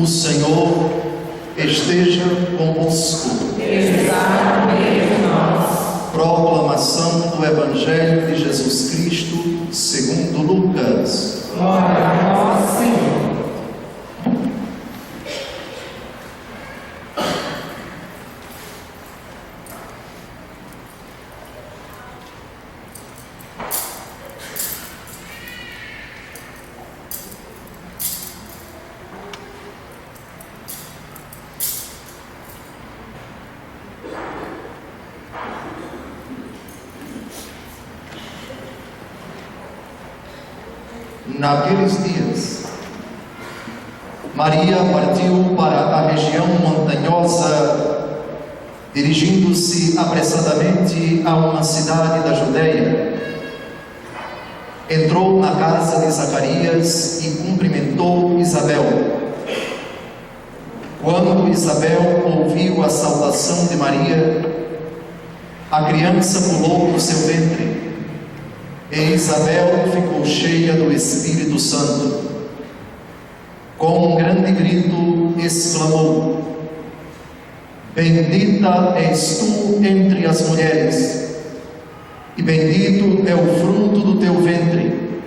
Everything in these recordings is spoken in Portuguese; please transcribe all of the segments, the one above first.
O Senhor esteja convosco. Ele está no meio de nós. Proclamação do Evangelho de Jesus Cristo segundo Lucas. Glória a nós, Senhor. Naqueles dias, Maria partiu para a região montanhosa, dirigindo-se apressadamente a uma cidade da Judeia. Entrou na casa de Zacarias e cumprimentou Isabel. Quando Isabel ouviu a saudação de Maria, a criança pulou no seu ventre. E Isabel ficou cheia do Espírito Santo. Com um grande grito exclamou: Bendita és tu entre as mulheres, e bendito é o fruto do teu ventre.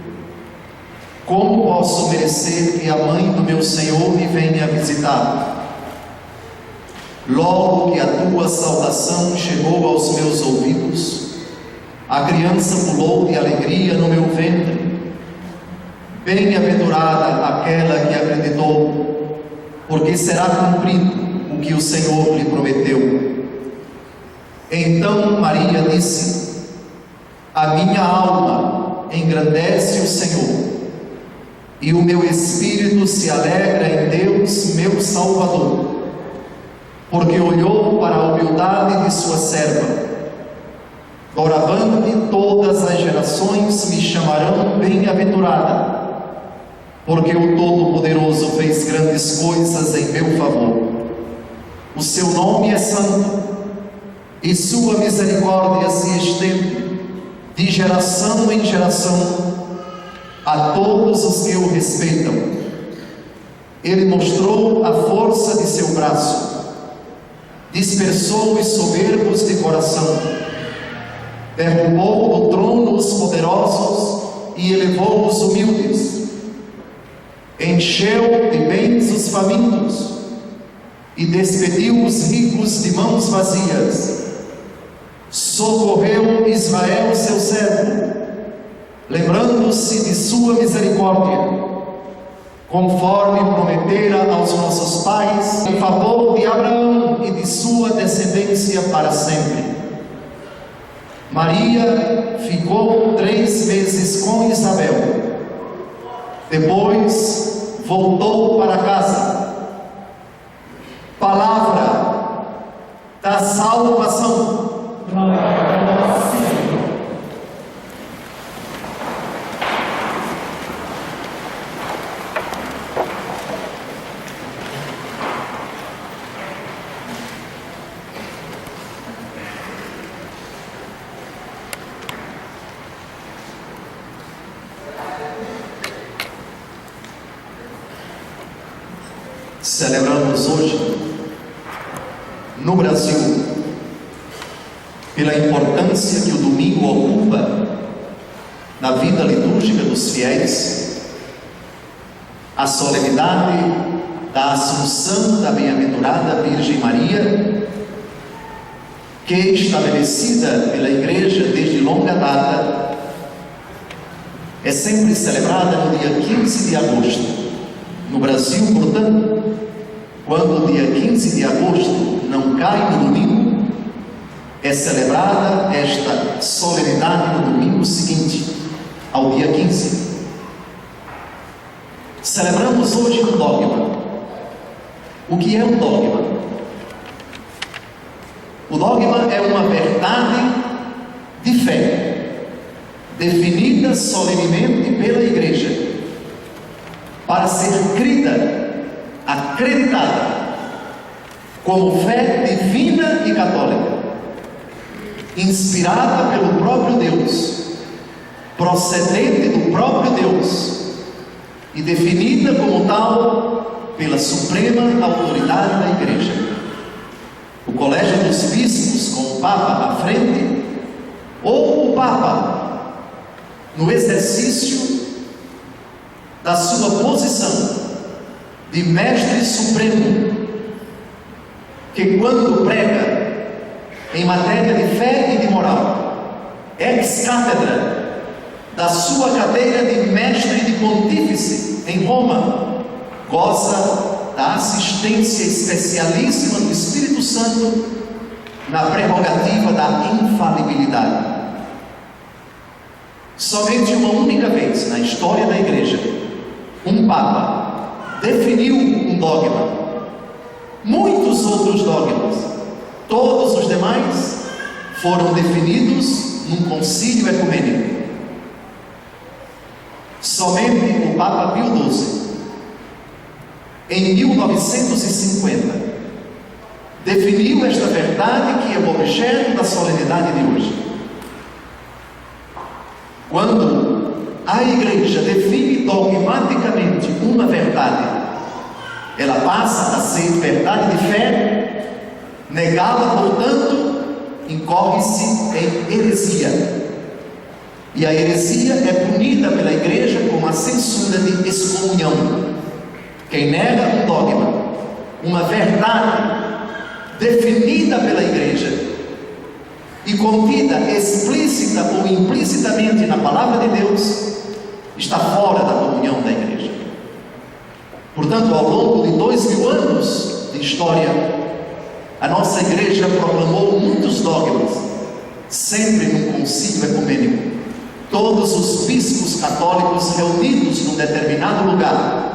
Como posso merecer que a mãe do meu Senhor me venha visitar? Logo que a tua saudação chegou aos meus ouvidos, a criança pulou de alegria no meu ventre. Bem-aventurada aquela que acreditou, porque será cumprido o que o Senhor lhe prometeu. Então Maria disse: A minha alma engrandece o Senhor, e o meu espírito se alegra em Deus, meu Salvador, porque olhou para a humildade de sua serva. Doravante todas as gerações me chamarão bem-aventurada, porque o Todo-Poderoso fez grandes coisas em meu favor. O seu nome é santo, e sua misericórdia se estende de geração em geração a todos os que o respeitam. Ele mostrou a força de seu braço, dispersou os soberbos de coração, derrubou do trono os poderosos e elevou os humildes, encheu de bens os famintos e despediu os ricos de mãos vazias. Socorreu Israel, seu servo, lembrando-se de sua misericórdia, conforme prometera aos nossos pais, em favor de Abraão e de sua descendência para sempre. Maria ficou 3 meses com Isabel. Depois voltou para casa. Palavra da salvação. Glória a nós, Senhor. Celebramos hoje, no Brasil, pela importância que o domingo ocupa na vida litúrgica dos fiéis, a solenidade da Assunção da Bem-aventurada Virgem Maria, que é estabelecida pela Igreja desde longa data, é sempre celebrada no dia 15 de agosto. No Brasil, portanto, quando o dia 15 de agosto não cai no domingo, é celebrada esta solenidade no domingo seguinte, ao dia 15. Celebramos hoje o dogma. O que é o dogma? O dogma é uma verdade de fé, definida solenemente pela Igreja, para ser crida, acreditada, como fé divina e católica, inspirada pelo próprio Deus, procedente do próprio Deus e definida como tal pela suprema autoridade da Igreja. O colégio dos bispos com o Papa à frente, ou o Papa, no exercício da sua posição de mestre supremo, que quando prega em matéria de fé e de moral, ex-cátedra da sua cadeira de mestre e de pontífice em Roma, goza da assistência especialíssima do Espírito Santo na prerrogativa da infalibilidade. Somente uma única vez na história da Igreja, um Papa definiu um dogma. Muitos outros dogmas, todos os demais, foram definidos num concílio ecumênico. Somente o Papa Pio XII, em 1950, definiu esta verdade que é o objeto da solenidade de hoje. Quando a Igreja define dogmaticamente uma verdade, ela passa a ser verdade de fé. Negá-la, portanto, incorre-se em heresia. E a heresia é punida pela Igreja com a censura de excomunhão. Quem nega um dogma, uma verdade definida pela Igreja e contida explícita ou implicitamente na palavra de Deus, está fora da comunhão da Igreja. Portanto, ao longo de 2000 anos de história, a nossa Igreja proclamou muitos dogmas, sempre num concílio ecumênico. Todos os bispos católicos reunidos num determinado lugar,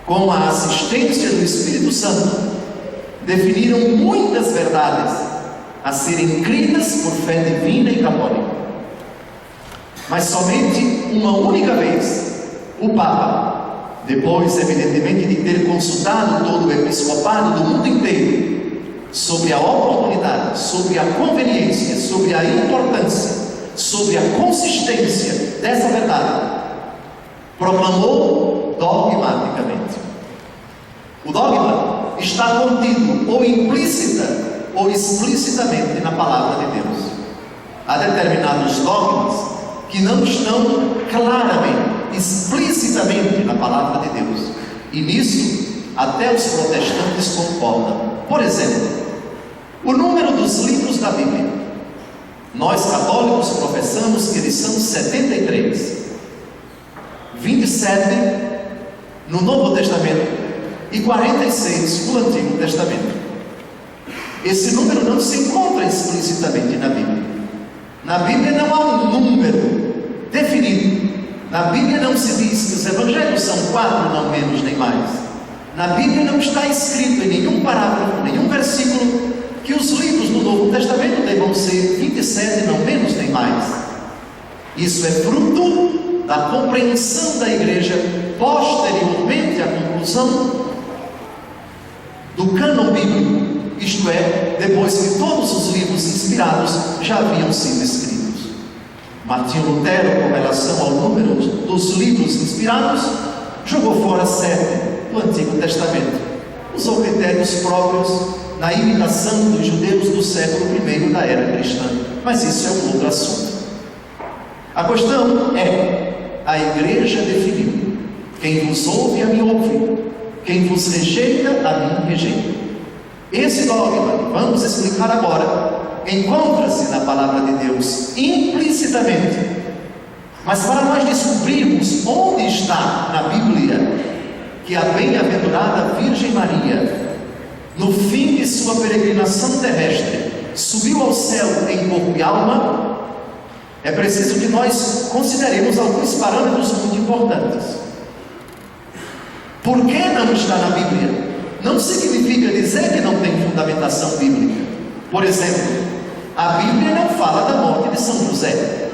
com a assistência do Espírito Santo, definiram muitas verdades a serem cridas por fé divina e católica. Mas somente uma única vez, o Papa, depois evidentemente de ter consultado todo o episcopado do mundo inteiro sobre a oportunidade, sobre a conveniência, sobre a importância, sobre a consistência dessa verdade, proclamou dogmaticamente. O dogma está contido ou implícita ou explicitamente na palavra de Deus. Há determinados dogmas que não estão claramente, explicitamente na palavra de Deus, e nisso até os protestantes concordam. Por exemplo, o número dos livros da Bíblia. Nós católicos professamos que eles são 73, 27 no Novo Testamento e 46 no Antigo Testamento. Esse número não se encontra explicitamente na Bíblia. Na Bíblia não há um número definido. Na Bíblia não se diz que os evangelhos são 4, não menos nem mais. Na Bíblia não está escrito em nenhum parágrafo, nenhum versículo, que os livros do Novo Testamento devam ser 27, não menos nem mais. Isso é fruto da compreensão da Igreja posteriormente à conclusão do cânon bíblico, isto é, depois que todos os livros inspirados já haviam sido escritos. Martinho Lutero, com relação ao número dos livros inspirados, jogou fora 7 do Antigo Testamento. Usou critérios próprios na imitação dos judeus do século I da era cristã, mas isso é um outro assunto. A questão é: a Igreja definiu: quem vos ouve, a mim ouve; quem vos rejeita, a mim rejeita. Esse dogma, que vamos explicar agora, encontra-se na palavra de Deus implicitamente, mas para nós descobrirmos onde está na Bíblia que a bem-aventurada Virgem Maria, no fim de sua peregrinação terrestre, subiu ao céu em corpo e alma, é preciso que nós consideremos alguns parâmetros muito importantes. Por que não está na Bíblia? Não significa dizer que não tem fundamentação bíblica. Por exemplo, a Bíblia não fala da morte de São José.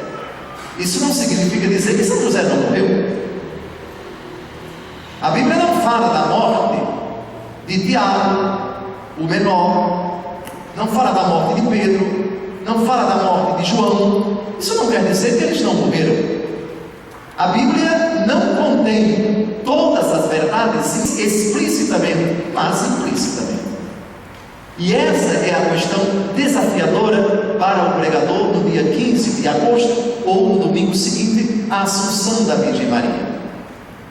Isso não significa dizer que São José não morreu. A Bíblia não fala da morte de Tiago, o menor, não fala da morte de Pedro, não fala da morte de João. Isso não quer dizer que eles não morreram. A Bíblia não contém todas as verdades verdades explicitamente, mas implicitamente. E essa é a questão desafiadora para o pregador no dia 15 de agosto ou no domingo seguinte, a Assunção da Virgem Maria.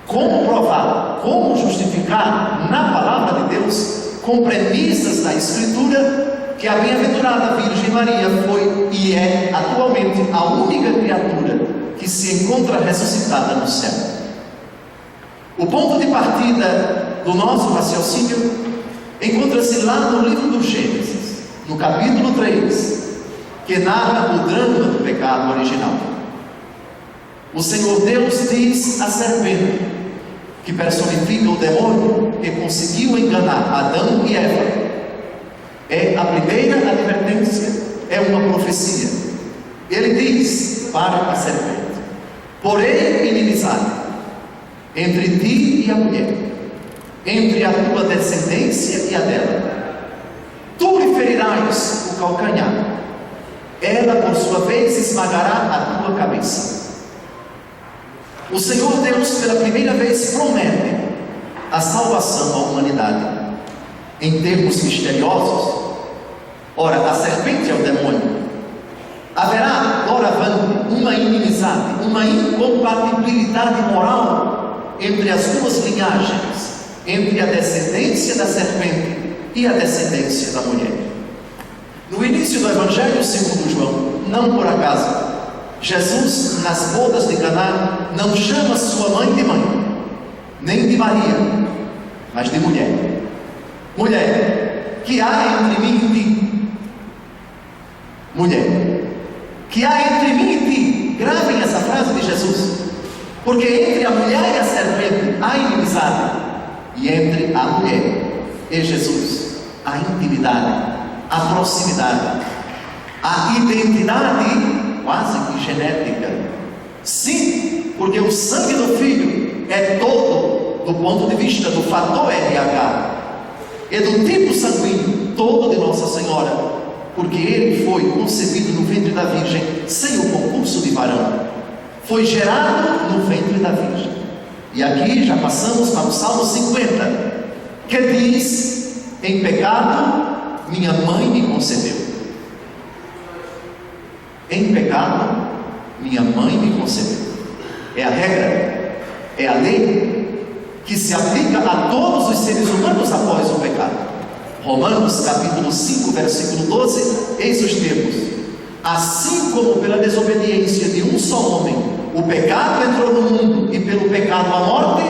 Como provar, como justificar na palavra de Deus, com premissas da Escritura, que a bem-aventurada Virgem Maria foi e é atualmente a única criatura que se encontra ressuscitada no céu. O ponto de partida do nosso raciocínio encontra-se lá no livro do Gênesis, no capítulo 3, que narra o drama do pecado original. O Senhor Deus diz à serpente, que personifica o demônio que conseguiu enganar Adão e Eva, é a primeira advertência, é uma profecia. Ele diz para a serpente: porém inimizade entre ti e a mulher, entre a tua descendência e a dela. Tu lhe ferirás o calcanhar, ela por sua vez esmagará a tua cabeça. O Senhor Deus pela primeira vez promete a salvação à humanidade em termos misteriosos. Ora, a serpente é o demônio. Haverá doravante uma inimizade, uma incompatibilidade moral entre as duas linhagens, entre a descendência da serpente e a descendência da mulher. No início do Evangelho segundo João, não por acaso, Jesus, nas bodas de Caná, não chama sua mãe de mãe, nem de Maria, mas de mulher. Mulher, que há entre mim e ti? Mulher, que há entre mim e ti? Gravem essa frase de Jesus, porque entre a mulher e a serpente há inimizade, e entre a mulher e Jesus há intimidade, há proximidade, há identidade quase que genética. Sim, porque o sangue do Filho é todo, do ponto de vista do fator RH, é do tipo sanguíneo todo de Nossa Senhora, porque ele foi concebido no ventre da Virgem sem o concurso de varão, foi gerado no ventre da Virgem. E aqui já passamos para o Salmo 50, que diz: em pecado minha mãe me concebeu. Em pecado minha mãe me concebeu. É a regra, é a lei que se aplica a todos os seres humanos após o pecado. Romanos capítulo 5, versículo 12, eis os termos: assim como pela desobediência de um só homem o pecado entrou no mundo, e pelo pecado a morte,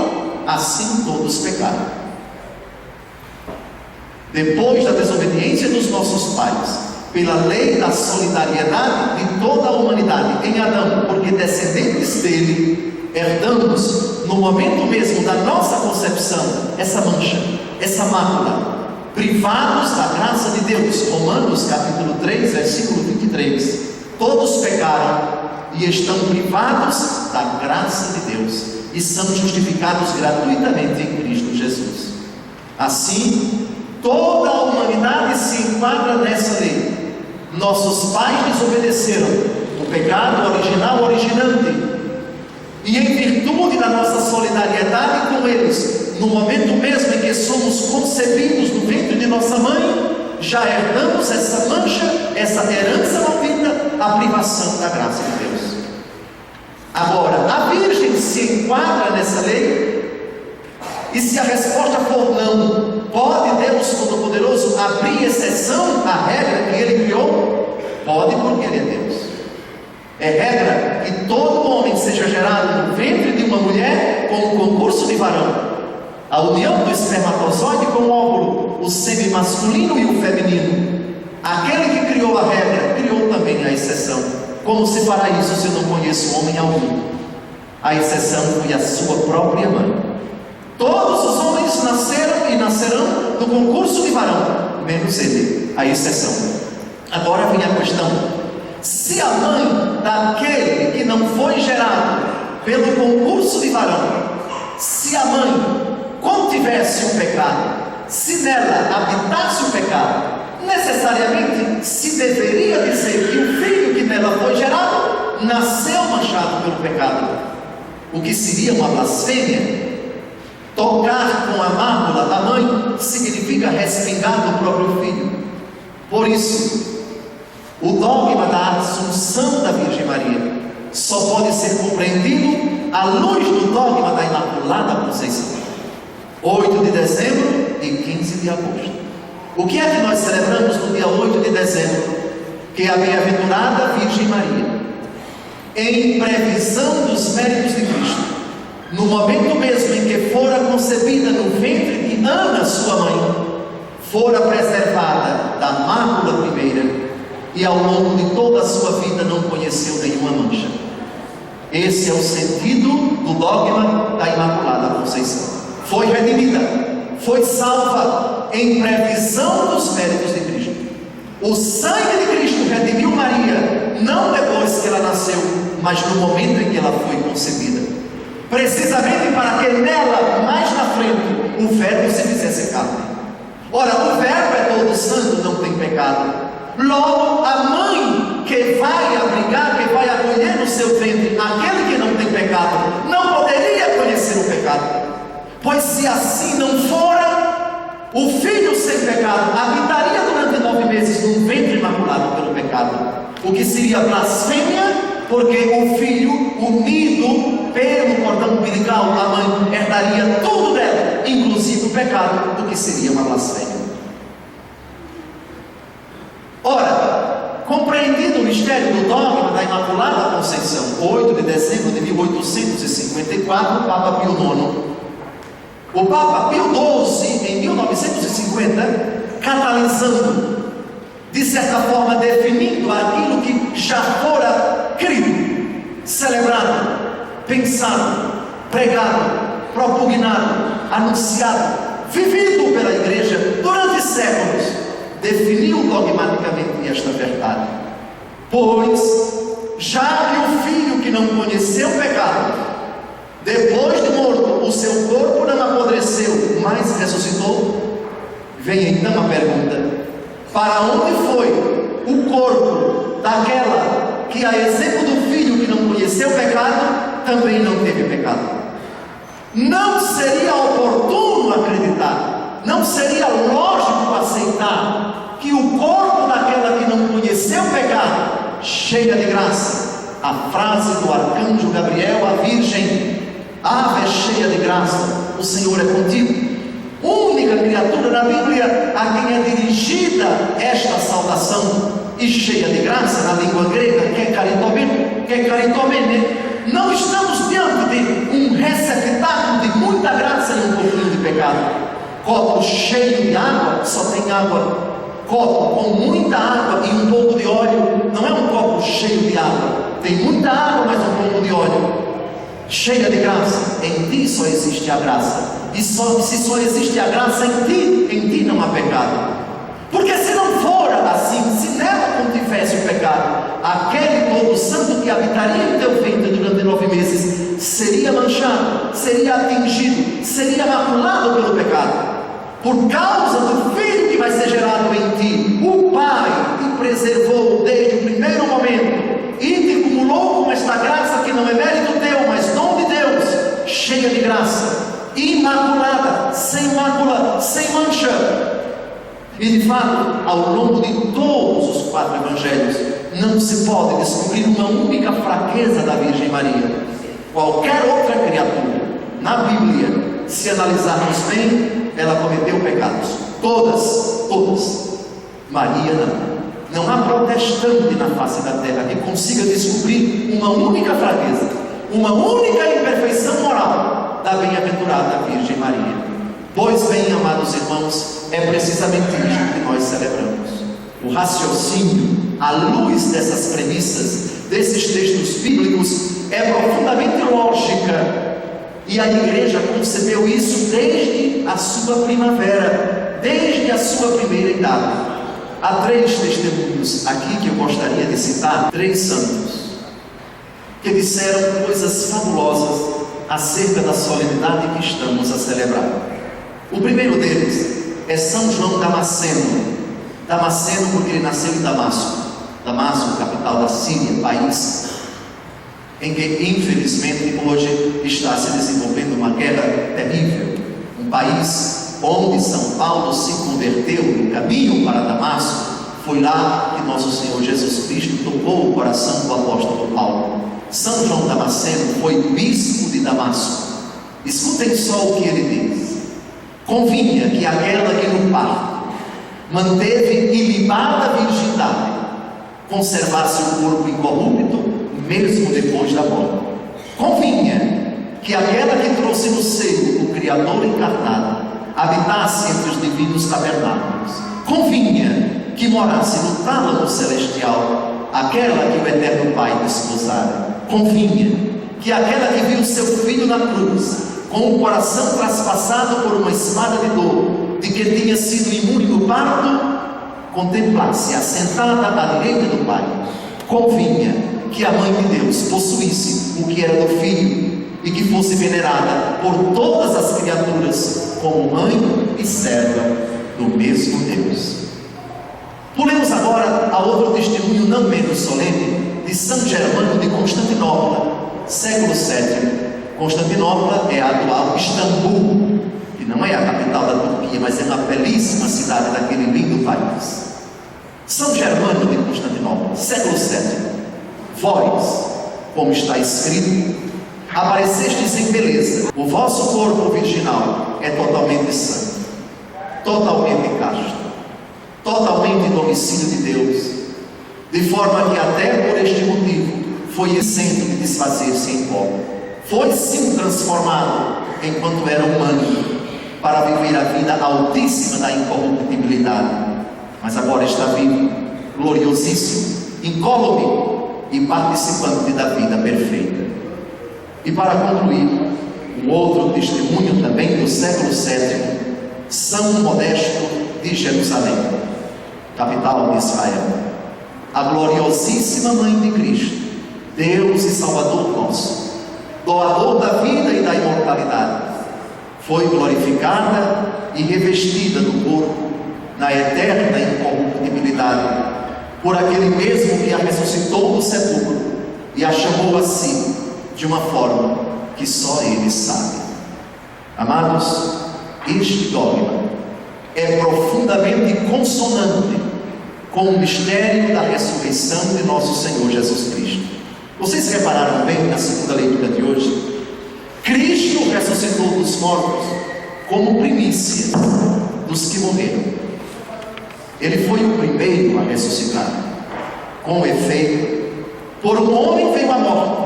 assim todos pecaram. Depois da desobediência dos nossos pais, pela lei da solidariedade de toda a humanidade em Adão, porque descendentes dele, herdamos no momento mesmo da nossa concepção essa mancha, essa mácula, privados da graça de Deus. Romanos capítulo 3, versículo 23. Todos pecaram e estão privados da graça de Deus e são justificados gratuitamente em Cristo Jesus. Assim, toda a humanidade se enquadra nessa lei. Nossos pais desobedeceram o pecado original originante, e em virtude da nossa solidariedade com eles, no momento mesmo em que somos concebidos no ventre de nossa mãe, já herdamos essa mancha, essa herança maldita, a privação da graça de Deus. Agora, a Virgem se enquadra nessa lei? E se a resposta for não, pode Deus Todo-Poderoso abrir exceção à regra que Ele criou? Pode, porque Ele é Deus. É regra que todo homem seja gerado no ventre de uma mulher com o concurso de varão. A união do espermatozoide com o óvulo, o sêmen masculino e o feminino. Aquele que criou a regra, criou também a exceção. Como se fará isso se eu não conheço homem algum? A exceção foi a sua própria mãe. Todos os homens nasceram e nascerão no concurso de varão, menos ele, a exceção. Agora vem a questão: se a mãe daquele que não foi gerado pelo concurso de varão, se a mãe contivesse o pecado, se nela habitasse o pecado, necessariamente se deveria dizer que o filho que nela foi gerado nasceu manchado pelo pecado, o que seria uma blasfêmia. Tocar com a mácula da mãe significa respingar do próprio filho. Por isso, o dogma da Assunção da Virgem Maria só pode ser compreendido à luz do dogma da Imaculada Conceição. 8 de dezembro e 15 de agosto. O que é que nós celebramos no dia 8 de dezembro? Que é a bem-aventurada Virgem Maria, em previsão dos méritos de Cristo, no momento mesmo em que fora concebida no ventre de Ana, sua mãe, fora preservada da mácula primeira, e ao longo de toda a sua vida não conheceu nenhuma mancha. Esse é o sentido do dogma da Imaculada Conceição. Foi redimida, foi salva em previsão dos méritos de Cristo. O sangue de Cristo redimiu Maria, não depois que ela nasceu, mas no momento em que ela foi concebida, precisamente para que nela, mais na frente, o Verbo se fizesse carne. Ora, o Verbo é todo santo, não tem pecado. Logo, a mãe que vai abrigar, que vai acolher no seu ventre aquele que não tem pecado, não poderia conhecer o pecado. Pois se assim não fora, o filho sem pecado habitaria durante 9 meses num ventre imaculado pelo pecado, o que seria blasfêmia, porque o filho unido pelo cordão umbilical da mãe herdaria tudo dela, inclusive o pecado, o que seria uma blasfêmia. Ora, compreendido o mistério do dogma da Imaculada Conceição, 8 de dezembro de 1854, o Papa Pio IX, o Papa Pio XII, em 1950, catalisando, de certa forma definindo aquilo que já fora crido, celebrado, pensado, pregado, propugnado, anunciado, vivido pela Igreja durante séculos, definiu dogmaticamente esta verdade. Pois, já que o filho que não conheceu o pecado, depois de morto, o seu corpo não apodreceu, mas ressuscitou, vem então a pergunta: para onde foi o corpo daquela que, a exemplo do filho que não conheceu o pecado, também não teve pecado? Não seria oportuno acreditar, não seria lógico aceitar que o corpo daquela que não conheceu o pecado, cheia de graça, a frase do arcanjo Gabriel à Virgem: Ave cheia de graça, o Senhor é contigo, única criatura na Bíblia a quem é dirigida esta saudação, e cheia de graça na língua grega, que é caritomene. Não estamos diante de um receptáculo de muita graça e um pouquinho de pecado. Copo cheio de água, só tem água. Copo com muita água e um pouco de óleo, não é um copo cheio de água, tem muita água, mas um pouco de óleo. Cheia de graça, em ti só existe a graça, e se só existe a graça em ti não há pecado. Porque se não fora assim, se nela contivesse o pecado, aquele todo santo que habitaria em teu ventre durante 9 meses, seria manchado, seria atingido, seria maculado pelo pecado. Por causa do filho que vai ser gerado em ti, o Pai te preservou desde o primeiro momento, e te cumulou com esta graça que não é mérito teu, mas dom de Deus, cheia de graça, imaculada, sem mácula, sem mancha. E de fato, ao longo de todos os 4 evangelhos, não se pode descobrir uma única fraqueza da Virgem Maria. Qualquer outra criatura na Bíblia, se analisarmos bem, ela cometeu pecados, todas. Maria não há protestante na face da terra que consiga descobrir uma única fraqueza, uma única imperfeição moral da bem-aventurada Virgem Maria. Pois bem, amados irmãos, é precisamente isso que nós celebramos. O raciocínio, à luz dessas premissas, desses textos bíblicos, é profundamente lógica, e a Igreja concebeu isso desde a sua primavera, desde a sua primeira idade. Há 3 testemunhos aqui que eu gostaria de citar, 3 santos, que disseram coisas fabulosas acerca da solenidade que estamos a celebrar. O primeiro deles é São João Damasceno. Damasceno porque ele nasceu em Damasco, capital da Síria, país em que infelizmente hoje está se desenvolvendo uma guerra terrível. país onde São Paulo se converteu no caminho para Damasco, foi lá que nosso Senhor Jesus Cristo tocou o coração do apóstolo Paulo. São João Damasceno foi bispo de Damasco. Escutem só o que ele diz: convinha que aquela que no parto manteve ilibada virgindade conservasse o corpo incorrupto mesmo depois da morte. Convinha que aquela que trouxe no seio o Criador encarnado habitasse entre os divinos tabernáculos. Convinha que morasse no tálamo celestial aquela que o eterno Pai desposara. Convinha que aquela que viu seu filho na cruz, com o coração traspassado por uma espada de dor, de que tinha sido imune no parto, contemplasse assentada à direita do Pai. Convinha que a Mãe de Deus possuísse o que era do Filho e que fosse venerada por todas as criaturas como mãe e serva do mesmo Deus. Pulemos agora a outro testemunho não menos solene de São Germano de Constantinopla, século VII. Constantinopla é a atual Istambul, que não é a capital da Turquia, mas é uma belíssima cidade daquele lindo país. São Germano de Constantinopla, século VII. Vós, como está escrito, aparecestes em beleza, o vosso corpo virginal é totalmente santo, totalmente casto, totalmente domicílio de Deus, de forma que até por este motivo foi isento de desfazer-se em pó. Foi sim transformado enquanto era humano, para viver a vida altíssima da incorruptibilidade, mas agora está vivo, gloriosíssimo, incólume e participante da vida perfeita. E para concluir, um outro testemunho também do século VII, São Modesto de Jerusalém, capital de Israel. A gloriosíssima Mãe de Cristo, Deus e Salvador nosso, doador da vida e da imortalidade, foi glorificada e revestida do corpo na eterna incorruptibilidade por aquele mesmo que a ressuscitou do sepulcro e a chamou a si de uma forma que só Ele sabe. Amados, este dogma é profundamente consonante com o mistério da ressurreição de nosso Senhor Jesus Cristo. Vocês repararam bem na segunda leitura de hoje? Cristo ressuscitou dos mortos como primícias dos que morreram. Ele foi o primeiro a ressuscitar. Com efeito, por um homem veio a morte,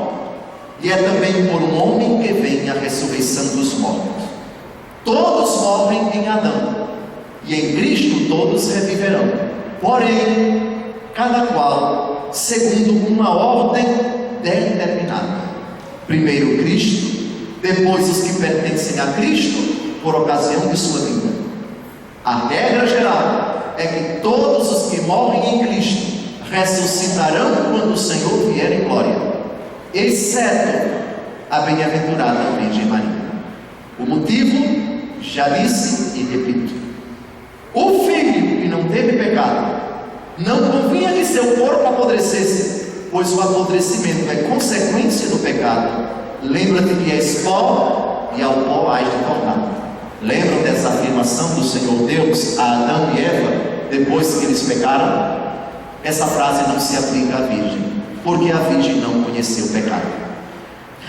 e é também por um homem que vem a ressurreição dos mortos. Todos morrem em Adão, e em Cristo todos reviverão. Porém, cada qual segundo uma ordem determinada. Primeiro Cristo, depois os que pertencem a Cristo por ocasião de sua vida. A regra geral é que todos os que morrem em Cristo ressuscitarão quando o Senhor vier em glória, exceto a bem-aventurada Virgem Maria. O motivo, já disse e repito: o Filho que não teve pecado, não convinha que seu corpo apodrecesse, pois o apodrecimento é consequência do pecado. Lembra-te que és pó e ao pó hás de tornar. Lembram dessa afirmação do Senhor Deus a Adão e Eva depois que eles pecaram? Essa frase não se aplica à Virgem, porque a Virgem não conheceu o pecado.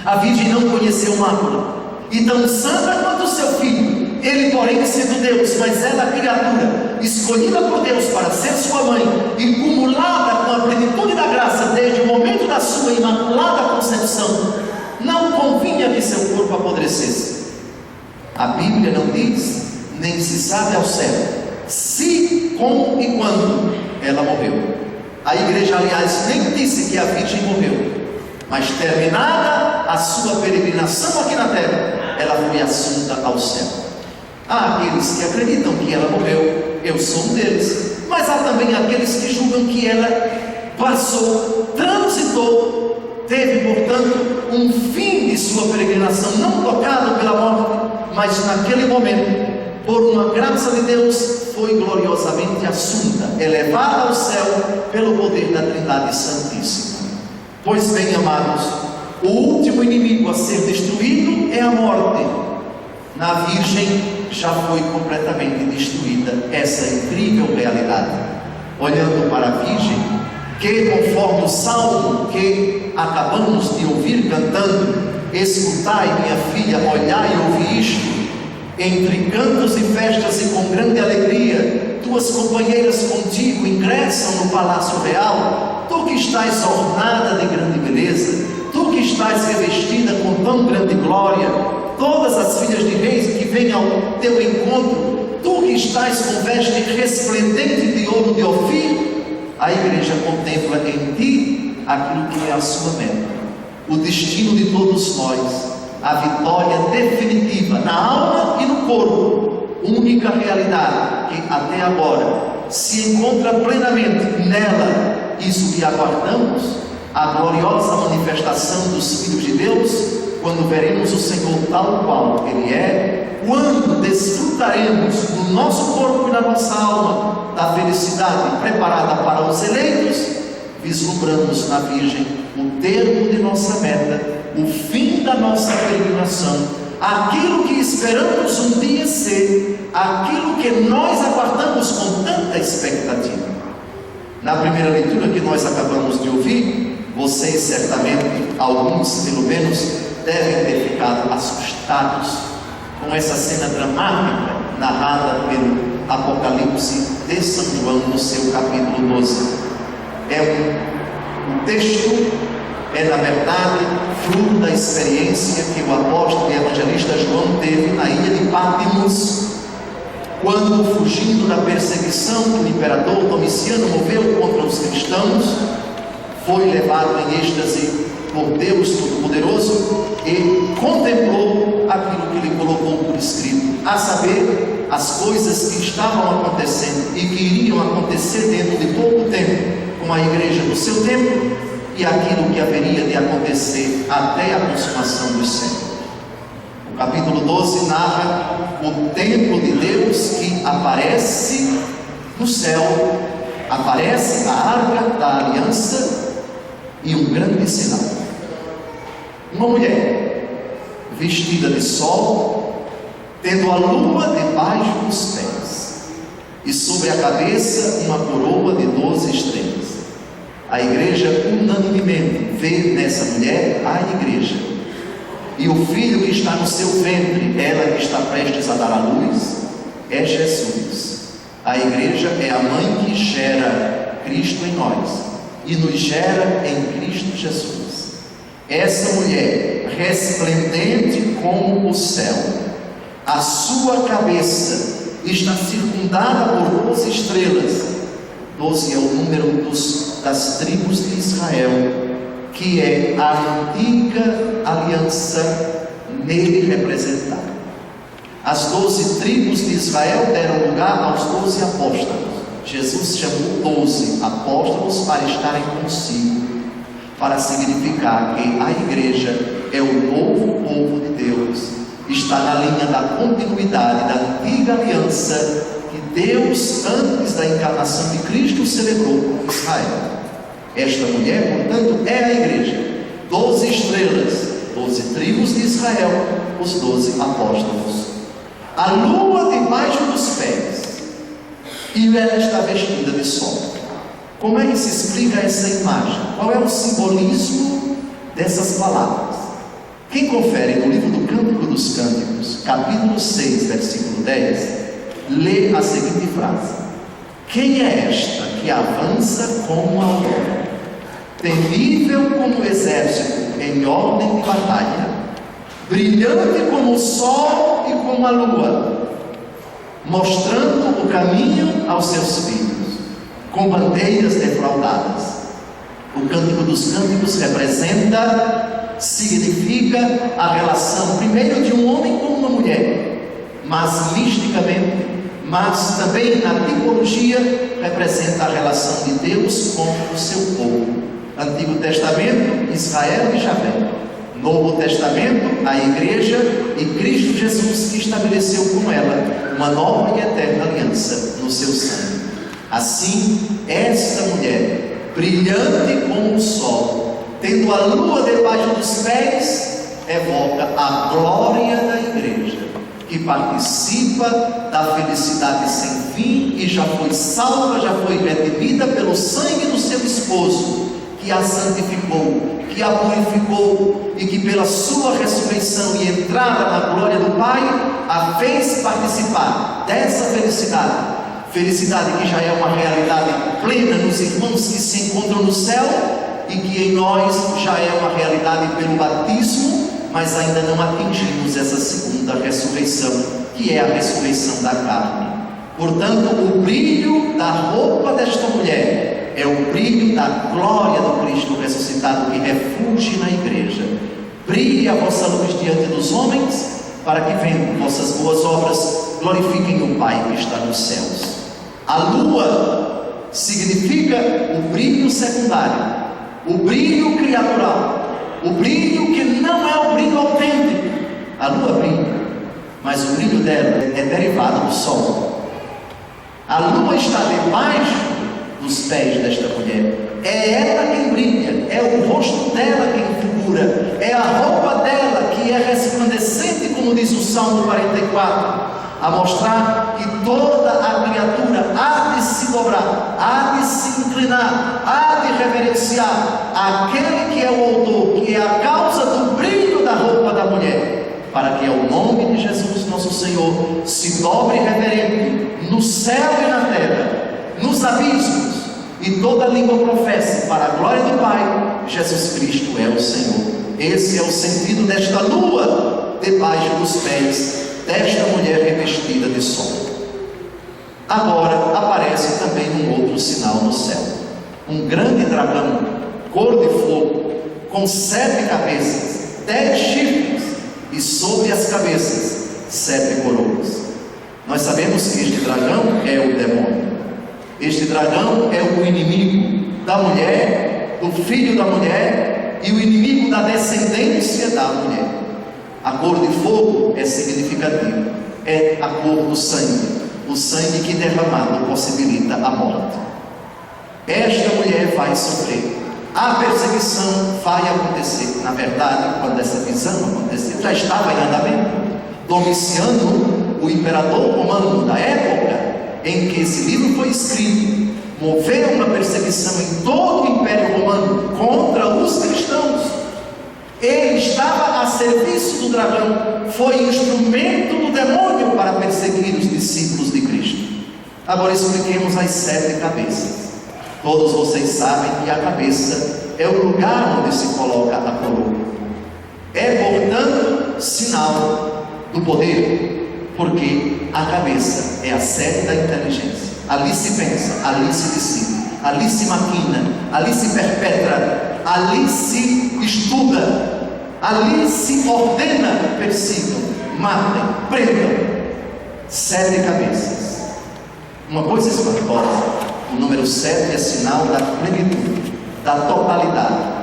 A Virgem não conheceu mácula, e tão santa quanto o seu filho. Ele, porém, sendo Deus, mas ela criatura, escolhida por Deus para ser sua mãe, e cumulada com a plenitude da graça desde o momento da sua imaculada concepção, não convinha que seu corpo apodrecesse. A Bíblia não diz, nem se sabe ao certo, se, como e quando ela morreu. A igreja, aliás, nem disse que a Virgem morreu, mas terminada a sua peregrinação aqui na terra, ela foi assunta ao céu. Há aqueles que acreditam que ela morreu, eu sou um deles, mas há também aqueles que julgam que ela passou, transitou, teve, portanto, um fim de sua peregrinação, não tocado pela morte, mas naquele momento, por uma graça de Deus, foi gloriosamente assunta, elevada ao céu pelo poder da Trindade Santíssima. Pois bem, amados, o último inimigo a ser destruído é a morte. Na Virgem já foi completamente destruída essa incrível realidade. Olhando para a Virgem, que conforme o salmo que acabamos de ouvir cantando, escutai, minha filha, olhai e ouvi isto, entre cantos e festas e com grande alegria, tuas companheiras contigo ingressam no palácio real, tu que estás ornada de grande beleza, tu que estás revestida com tão grande glória, todas as filhas de reis que vêm ao teu encontro, tu que estás com veste resplendente de ouro de Ofir, a igreja contempla em ti aquilo que é a sua meta, o destino de todos nós, a vitória definitiva na alma e no corpo, única realidade que até agora se encontra plenamente nela, isso que aguardamos, a gloriosa manifestação dos filhos de Deus, quando veremos o Senhor tal qual Ele é, quando desfrutaremos no nosso corpo e na nossa alma da felicidade preparada para os eleitos, vislumbramos na Virgem o termo de nossa meta, o fim da nossa peregrinação, aquilo que esperamos um dia ser, aquilo que nós aguardamos com tanta expectativa. Na primeira leitura que nós acabamos de ouvir, vocês certamente, alguns pelo menos, devem ter ficado assustados com essa cena dramática narrada pelo Apocalipse de São João no seu capítulo 12. O texto é, na verdade, fruto da experiência que o apóstolo e evangelista João teve na ilha de Patmos, quando, fugindo da perseguição que o imperador Domiciano moveu contra os cristãos, foi levado em êxtase por Deus Todo-Poderoso e contemplou aquilo que lhe colocou por escrito, a saber, as coisas que estavam acontecendo e que iriam acontecer dentro de pouco tempo com a igreja do seu tempo, e aquilo que haveria de acontecer até a consumação dos séculos. O capítulo 12 narra o templo de Deus que aparece no céu, aparece a arca da aliança e um grande sinal. Uma mulher vestida de sol, tendo a lua debaixo dos pés, e sobre a cabeça uma coroa de 12 estrelas. A igreja unanimemente vê nessa mulher a igreja, e o filho que está no seu ventre, ela que está prestes a dar à luz, é Jesus. A igreja é a mãe que gera Cristo em nós e nos gera em Cristo Jesus. Essa mulher resplendente como o céu, a sua cabeça está circundada por 12 estrelas. 12 é o número das tribos de Israel, que é a antiga aliança nele representada. As 12 tribos de Israel deram lugar aos 12 apóstolos. Jesus chamou 12 apóstolos para estarem consigo, para significar que a igreja é o novo povo de Deus, está na linha da continuidade da antiga aliança que Deus, antes da encarnação de Cristo, celebrou com Israel. Esta mulher, portanto, é a igreja, 12 estrelas, 12 tribos de Israel, os 12 apóstolos. A lua debaixo dos pés, e ela está vestida de sol. Como é que se explica essa imagem? Qual é o simbolismo dessas palavras? Quem confere no livro do Cântico dos Cânticos, capítulo 6, versículo 10, lê a seguinte frase: quem é esta que avança como a aurora, temível como o exército em ordem de batalha, brilhante como o sol e como a lua, mostrando o caminho aos seus filhos, com bandeiras defraudadas? O Cântico dos Cânticos representa, significa a relação primeiro de um homem com uma mulher, mas misticamente, mas também na tipologia representa a relação de Deus com o seu povo. Antigo Testamento, Israel e Javé. Novo Testamento, a igreja e Cristo Jesus, que estabeleceu com ela uma nova e eterna aliança no seu sangue. Assim, esta mulher, brilhante como o sol, tendo a lua debaixo dos pés, evoca a glória da igreja, que participa da felicidade sem fim e já foi salva, já foi redimida pelo sangue do seu esposo, que a santificou, que a purificou e que pela sua ressurreição e entrada na glória do Pai a fez participar dessa felicidade. Felicidade que já é uma realidade plena nos irmãos que se encontram no céu e que em nós já é uma realidade pelo batismo, mas ainda não atingimos essa segunda ressurreição, que é a ressurreição da carne. Portanto, o brilho da roupa desta mulher é o brilho da glória do Cristo ressuscitado que refulge na igreja. Brilhe a vossa luz diante dos homens, para que vendo vossas boas obras glorifiquem o Pai que está nos céus. A lua significa o brilho secundário, o brilho criatural, o brilho que não é o brilho autêntico. A lua brilha, mas o brilho dela é derivado do sol. A lua está debaixo dos pés desta mulher. É ela quem brilha, é o rosto dela quem figura, é a roupa dela que é resplandecente, como diz o Salmo 44, a mostrar que toda a criatura há de se dobrar, há de se inclinar, há de reverenciar aquele que é o autor, que é a causa do brilho da roupa da mulher, para que ao nome de Jesus nosso Senhor se dobre reverente no céu e na terra, nos abismos, e toda língua professe para a glória do Pai: Jesus Cristo é o Senhor. Esse é o sentido desta lua debaixo dos pés desta mulher revestida de sol. Agora aparece também um outro sinal no céu: um grande dragão, cor de fogo, com 7 cabeças, 10 chifres, e sobre as cabeças 7 coroas. Nós sabemos que este dragão é o demônio. Este dragão é o inimigo da mulher, do filho da mulher, e o inimigo da descendência da mulher. A cor de fogo é significativa, é a cor do sangue, o sangue que derramado possibilita a morte. Esta mulher vai sofrer, a perseguição vai acontecer. Na verdade, quando essa visão aconteceu, já estava em andamento. Domiciano, o imperador romano da época em que esse livro foi escrito, moveu uma perseguição em todo o Império Romano contra os cristãos. Ele estava a serviço do dragão, foi instrumento do demônio para perseguir os discípulos de Cristo. Agora expliquemos as 7 cabeças. Todos vocês sabem que a cabeça é o lugar onde se coloca a coroa. É, portanto, sinal do poder, porque a cabeça é a sede da inteligência. Ali se pensa, ali se decide, ali se maquina, ali se perpetra, ali se estuda, ali se ordena: persigam, matem, prendam. 7 cabeças. Uma coisa espantosa: o número 7 é sinal da plenitude, da totalidade.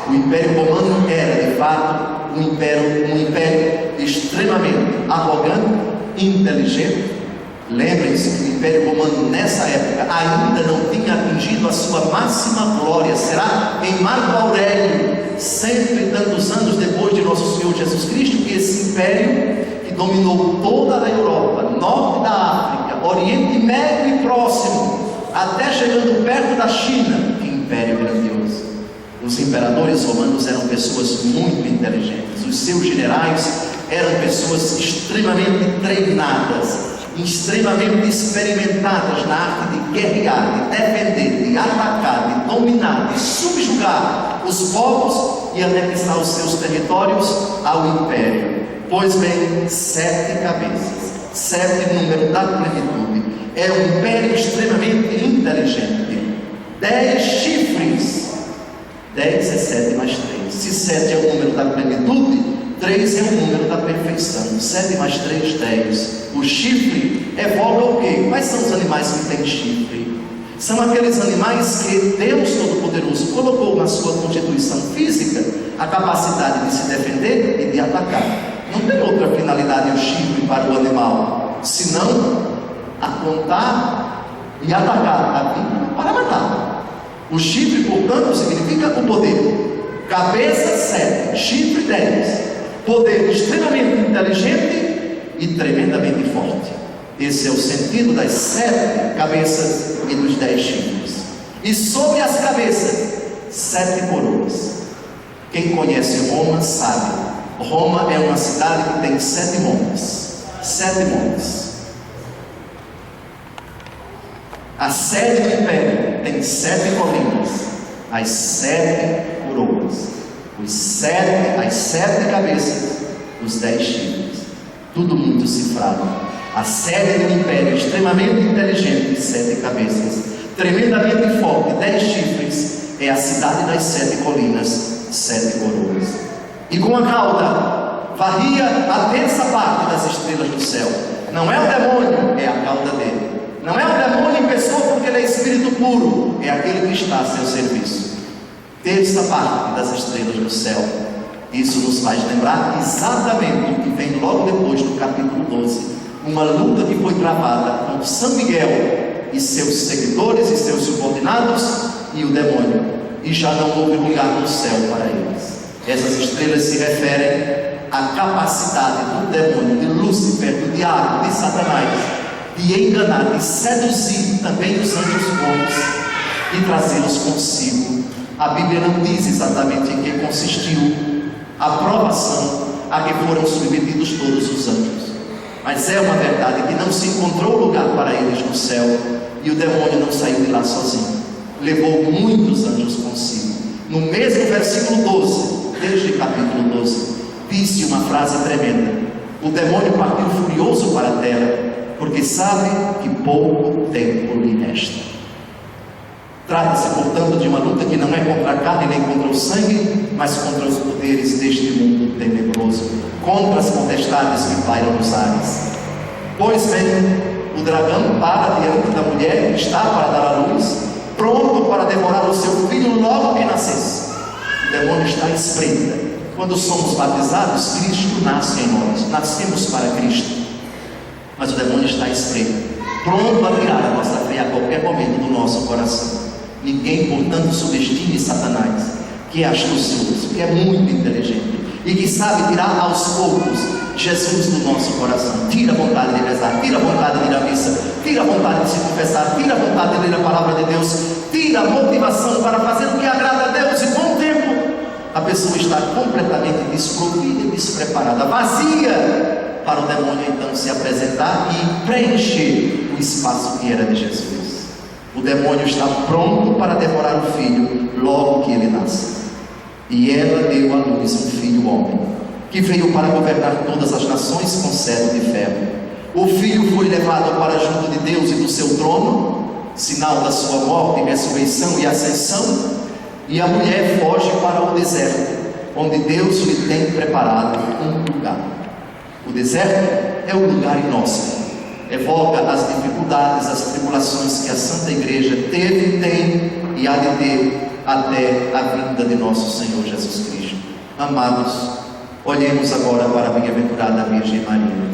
O Império Romano era, de fato, um império extremamente arrogante, inteligente. Lembrem-se que o Império Romano nessa época ainda não tinha atingido a sua máxima glória. Será em Marco Aurélio, 100 e tantos anos depois de nosso Senhor Jesus Cristo, que esse império, que dominou toda a Europa, norte da África, Oriente Médio e Próximo, até chegando perto da China. Que império grandioso! Os imperadores romanos eram pessoas muito inteligentes. Os seus generais eram pessoas extremamente treinadas, extremamente experimentadas na arte de guerrear, de defender, de atacar, de dominar, de subjugar os povos e anexar os seus territórios ao império. Pois bem, 7 cabeças, 7 número da plenitude. É um império extremamente inteligente. 10 chifres. 10 é 7 mais 3. Se 7 é o número da plenitude, 3 é o número da perfeição. 7 mais 3, 10. O chifre evoca o quê? Quais são os animais que têm chifre? São aqueles animais que Deus Todo-Poderoso colocou na sua constituição física a capacidade de se defender e de atacar. Não tem outra finalidade o chifre para o animal, senão apontar e atacar a vítima para matar. O chifre, portanto, significa o poder. Cabeça 7, chifre 10. Poder extremamente inteligente e tremendamente forte. Esse é o sentido das 7 cabeças e dos 10 chifres. E sobre as cabeças, 7 coroas. Quem conhece Roma sabe, Roma é uma cidade que tem 7 montes. 7 montes. A sede do império tem 7 colinas, as 7 coroas, as 7 cabeças, os 10 chifres. Tudo muito cifrado. A sede do império extremamente inteligente, 7 cabeças, tremendamente forte, 10 chifres, é a cidade das 7 colinas, 7 coroas. E com a cauda varria a terça parte das estrelas do céu. Não é o demônio, é a cauda dele. Não é o demônio em pessoa, porque ele é espírito puro, é aquele que está a seu serviço. Terça parte das estrelas do céu. Isso nos faz lembrar exatamente o que vem logo depois do capítulo 12. Uma luta que foi travada com São Miguel e seus seguidores e seus subordinados e o demônio. E já não houve lugar no céu para eles. Essas estrelas se referem à capacidade do demônio, de Lúcifer, do diabo, de Satanás, de enganar, de seduzir também os anjos bons e trazê-los consigo. A Bíblia não diz exatamente em que consistiu a provação a que foram submetidos todos os anjos, mas é uma verdade que não se encontrou lugar para eles no céu, e o demônio não saiu de lá sozinho, levou muitos anjos consigo. No mesmo versículo 12, desde o capítulo 12, disse uma frase tremenda: o demônio partiu furioso para a terra, porque sabe que pouco tempo lhe resta. Trata-se, portanto, de uma luta que não é contra a carne nem contra o sangue, mas contra os poderes deste mundo tenebroso, contra as potestades que pairam nos ares. Pois bem, o dragão para diante da mulher que está para dar à luz, pronto para devorar o seu filho logo que nascesse. O demônio está à espreita. Quando somos batizados, Cristo nasce em nós, nascemos para Cristo, mas o demônio está à espreita, pronto a tirar a nossa fé a qualquer momento do nosso coração. Ninguém, portanto, subestime Satanás, que é astucioso, que é muito inteligente e que sabe tirar aos poucos Jesus do nosso coração. Tira a vontade de rezar, tira a vontade de ir à missa, tira a vontade de se confessar, tira a vontade de ler a palavra de Deus, tira a motivação para fazer o que agrada a Deus, e com o tempo a pessoa está completamente desprovida e despreparada, vazia, para o demônio então se apresentar e preencher o espaço que era de Jesus. O demônio está pronto para devorar o filho logo que ele nasce. E ela deu à luz um filho homem, que veio para governar todas as nações com cetro de ferro. O filho foi levado para junto de Deus e do seu trono, sinal da sua morte, ressurreição e ascensão. E a mulher foge para o deserto, onde Deus lhe tem preparado um lugar. O deserto é o lugar inóspito, evoca as dificuldades, as tribulações que a Santa Igreja teve, tem e há de ter até a vinda de nosso Senhor Jesus Cristo. Amados, olhemos agora para a bem-aventurada Virgem Maria,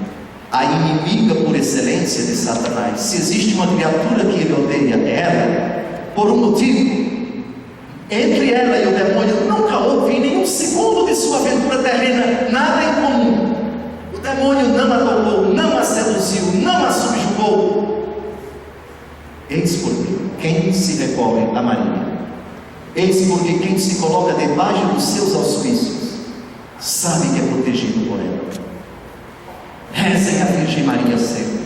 a inimiga por excelência de Satanás. Se existe uma criatura que ele odeia, é ela, por um motivo. Entre ela e o demônio nunca houve em nenhum segundo de sua aventura terrena nada em comum. O demônio não a tocou, não a seduziu, não a subjugou. Eis porque quem se recorre a Maria, eis porque quem se coloca debaixo dos seus auspícios, sabe que é protegido por ela. Rezem a Virgem Maria sempre.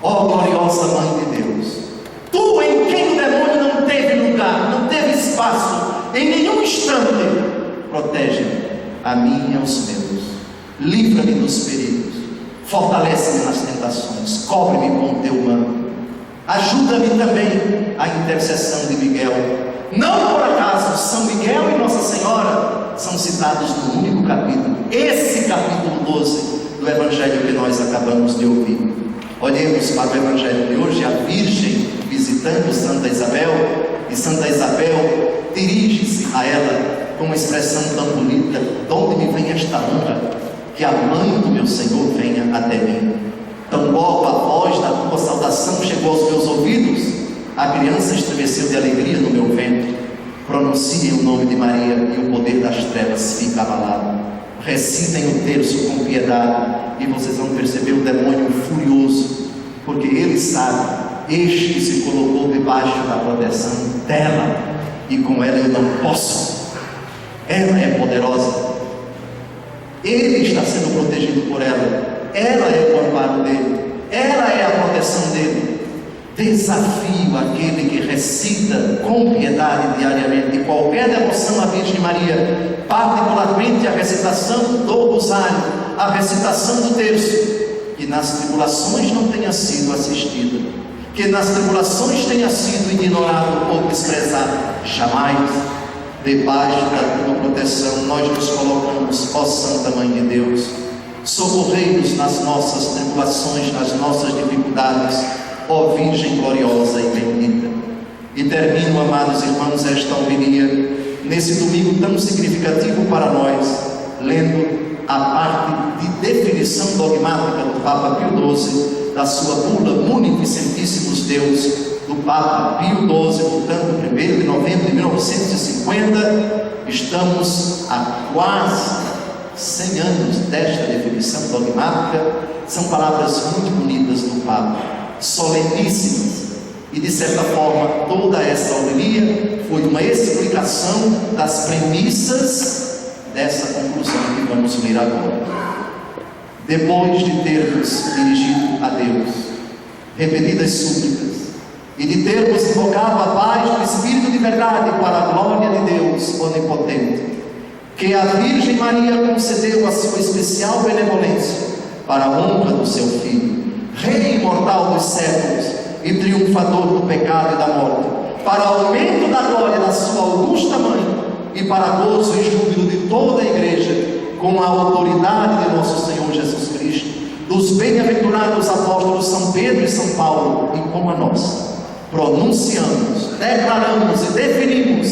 Ó gloriosa Mãe de Deus, tu em quem o demônio não teve lugar, não teve espaço, em nenhum instante, protege-me, a mim e aos meus, livra-me dos perigos, fortalece-me nas tentações, cobre-me com o teu manto, ajuda-me também a intercessão de Miguel. Não por acaso São Miguel e Nossa Senhora são citados no único capítulo, esse capítulo 12 do Evangelho que nós acabamos de ouvir. Olhemos para o Evangelho de hoje, a Virgem visitando Santa Isabel, e Santa Isabel dirige-se a ela com uma expressão tão bonita: de onde me vem esta honra, que a mãe do meu Senhor venha até mim. Tão logo a voz da tua saudação chegou aos meus ouvidos, a criança estremeceu de alegria no meu ventre. Pronunciem o nome de Maria e o poder das trevas fica abalado. recitem o terço com piedade, e vocês vão perceber o demônio furioso, porque ele sabe, este se colocou debaixo da proteção dela, e com ela eu não posso. Ela é poderosa, ele está sendo protegido por ela é o amparo dele, ela é a proteção dele. Desafio aquele que recita com piedade diariamente qualquer devoção à Virgem Maria, particularmente a recitação do rosário, a recitação do terço, que nas tribulações não tenha sido assistida, que nas tribulações tenha sido ignorado ou desprezado. Jamais debaixo da tua proteção nós nos colocamos, ó Santa Mãe de Deus. Socorrei-nos nas nossas tribulações, nas nossas dificuldades, ó Virgem gloriosa e bendita. E termino, amados irmãos, esta homilia nesse domingo tão significativo para nós, lendo a parte de definição dogmática do Papa Pio XII, da sua bula Munificentíssimos Deus, do Papa Pio XII, portanto, 1º de novembro de 1950. Estamos a quase 100 anos desta definição dogmática. São palavras muito bonitas do Papa, soleníssimas, e de certa forma toda essa homilia foi uma explicação das premissas dessa conclusão que vamos ler agora. Depois de termos dirigido a Deus repetidas súplicas e de termos invocado a paz do Espírito de verdade para a glória de Deus onipotente, que a Virgem Maria concedeu a sua especial benevolência para a honra do seu Filho, Rei imortal dos séculos e triunfador do pecado e da morte, para aumento da glória da sua augusta Mãe e para gozo e júbilo de toda a Igreja, com a autoridade de nosso Senhor Jesus Cristo, dos bem-aventurados apóstolos São Pedro e São Paulo, e com a nossa, pronunciamos, declaramos e definimos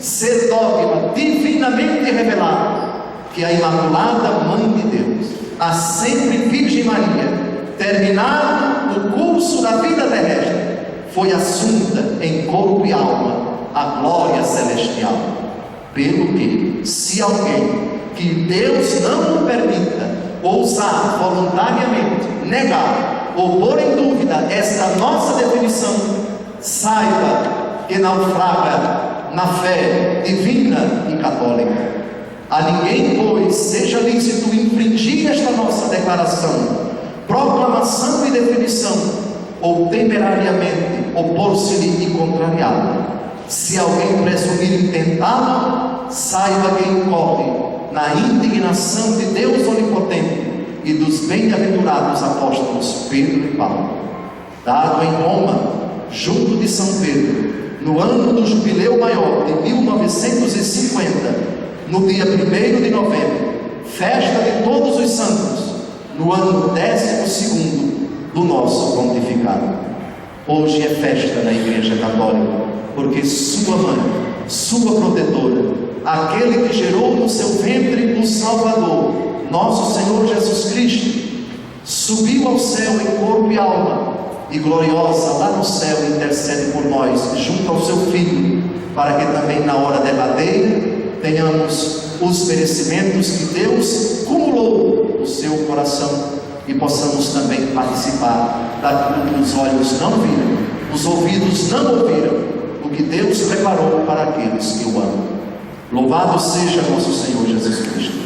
ser dogma divinamente revelado, que a Imaculada Mãe de Deus, a sempre Virgem Maria, terminado o curso da vida terrestre, foi assunta em corpo e alma à glória celestial. Pelo que, se alguém que Deus não o permita ousar voluntariamente negar ou pôr em dúvida esta nossa definição, saiba que naufraga na fé divina e católica. A ninguém, pois, seja lícito infringir esta nossa declaração, proclamação e definição, ou temerariamente opor-se-lhe e contrariá-la. Se alguém presumir tentá-lo, saiba que incorre na indignação de Deus onipotente e dos bem-aventurados apóstolos Pedro e Paulo. Dado em Roma, junto de São Pedro, no ano do jubileu maior de 1950, no dia 1º de novembro, festa de todos os santos, no ano 12º do nosso pontificado. Hoje é festa na Igreja Católica, porque sua mãe, sua protetora, aquele que gerou no seu ventre o Salvador, nosso Senhor Jesus Cristo, subiu ao céu em corpo e alma, e gloriosa lá no céu intercede por nós, junto ao seu Filho, para que também na hora derradeira tenhamos os merecimentos que Deus cumulou no seu coração, e possamos também participar daquilo que os olhos não viram, os ouvidos não ouviram, o que Deus preparou para aqueles que o amam. Louvado seja nosso Senhor Jesus Cristo.